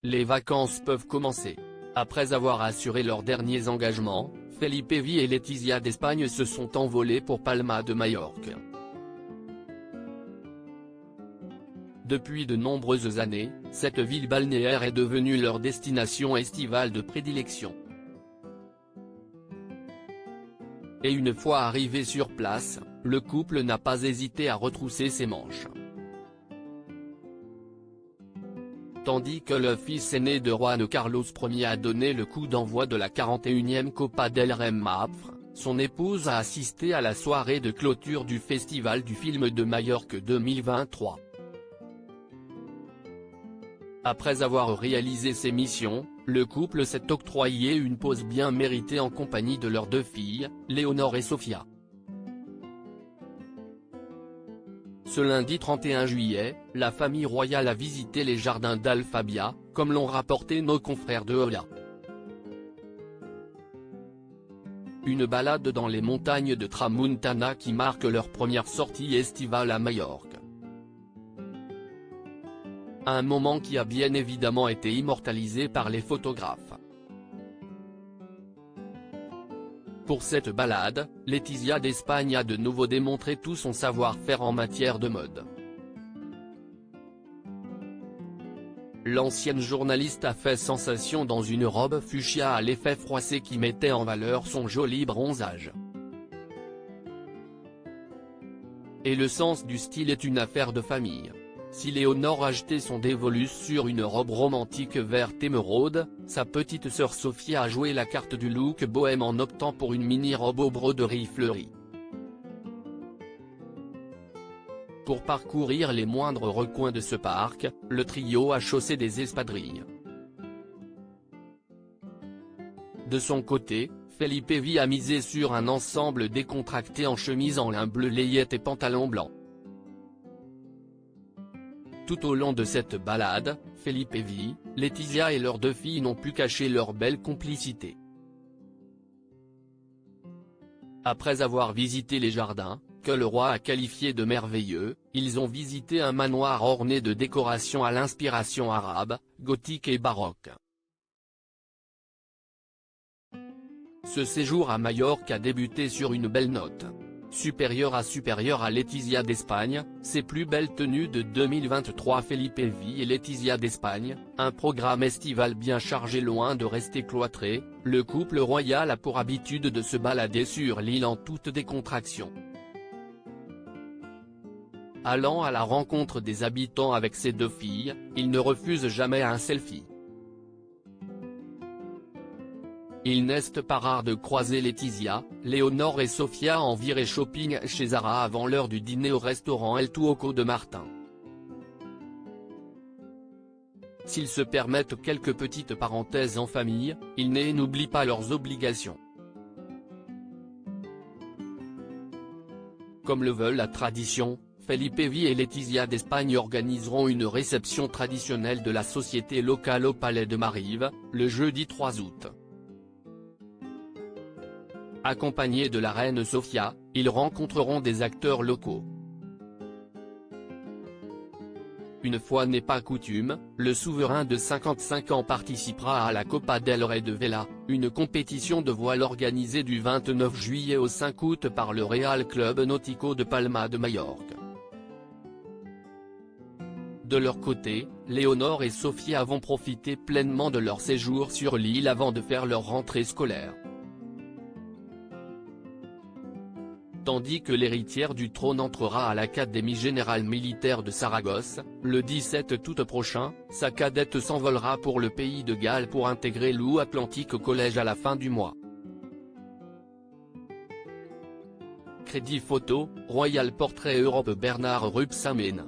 Les vacances peuvent commencer. Après avoir assuré leurs derniers engagements, Felipe Vie et Letizia d'Espagne se sont envolés pour Palma de Majorque. Depuis de nombreuses années, cette ville balnéaire est devenue leur destination estivale de prédilection. Et une fois arrivé sur place, le couple n'a pas hésité à retrousser ses manches. Tandis que le fils aîné de Juan Carlos Ier a donné le coup d'envoi de la 41e Copa del Rey Mafre, son épouse a assisté à la soirée de clôture du Festival du film de Majorque 2023. Après avoir réalisé ses missions, le couple s'est octroyé une pause bien méritée en compagnie de leurs 2 filles, Léonore et Sofia. Ce lundi 31 juillet, la famille royale a visité les jardins d'Alfabia, comme l'ont rapporté nos confrères de Hola. Une balade dans les montagnes de Tramuntana qui marque leur première sortie estivale à Majorque. Un moment qui a bien évidemment été immortalisé par les photographes. Pour cette balade, Letizia d'Espagne a de nouveau démontré tout son savoir-faire en matière de mode. L'ancienne journaliste a fait sensation dans une robe fuchsia à l'effet froissé qui mettait en valeur son joli bronzage. Et le sens du style est une affaire de famille. Si Léonore a jeté son dévolu sur une robe romantique verte émeraude, sa petite sœur Sofia a joué la carte du look bohème en optant pour une mini-robe aux broderies fleuries. Pour parcourir les moindres recoins de ce parc, le trio a chaussé des espadrilles. De son côté, Felipe Vie a misé sur un ensemble décontracté en chemise en lin bleu layette et pantalon blanc. Tout au long de cette balade, Felipe Vie, Letizia et leurs 2 filles n'ont pu cacher leur belle complicité. Après avoir visité les jardins, que le roi a qualifiés de merveilleux, ils ont visité un manoir orné de décorations à l'inspiration arabe, gothique et baroque. Ce séjour à Majorque a débuté sur une belle note. Supérieur à Letizia d'Espagne, ses plus belles tenues de 2023. Felipe Vie et Letizia d'Espagne, un programme estival bien chargé. Loin de rester cloîtré, le couple royal a pour habitude de se balader sur l'île en toute décontraction. Allant à la rencontre des habitants avec ses 2 filles, il ne refuse jamais un selfie. Il n'est pas rare de croiser Letizia, Léonore et Sofia en virée shopping chez Zara avant l'heure du dîner au restaurant El Tuoco de Martin. S'ils se permettent quelques petites parenthèses en famille, ils n'oublient pas leurs obligations. Comme le veut la tradition, Felipe Vie et Letizia d'Espagne organiseront une réception traditionnelle de la société locale au Palais de Marive, le jeudi 3 août. Accompagnés de la reine Sofia, ils rencontreront des acteurs locaux. Une fois n'est pas coutume, le souverain de 55 ans participera à la Copa del Rey de Vela, une compétition de voile organisée du 29 juillet au 5 août par le Real Club Náutico de Palma de Majorque. De leur côté, Léonore et Sofia vont profiter pleinement de leur séjour sur l'île avant de faire leur rentrée scolaire. Tandis que l'héritière du trône entrera à l'Académie générale militaire de Saragosse, le 17 août prochain, sa cadette s'envolera pour le pays de Galles pour intégrer l'Atlantique College à la fin du mois. Crédit photo, Royal Portrait Europe. Bernard Rupsamen.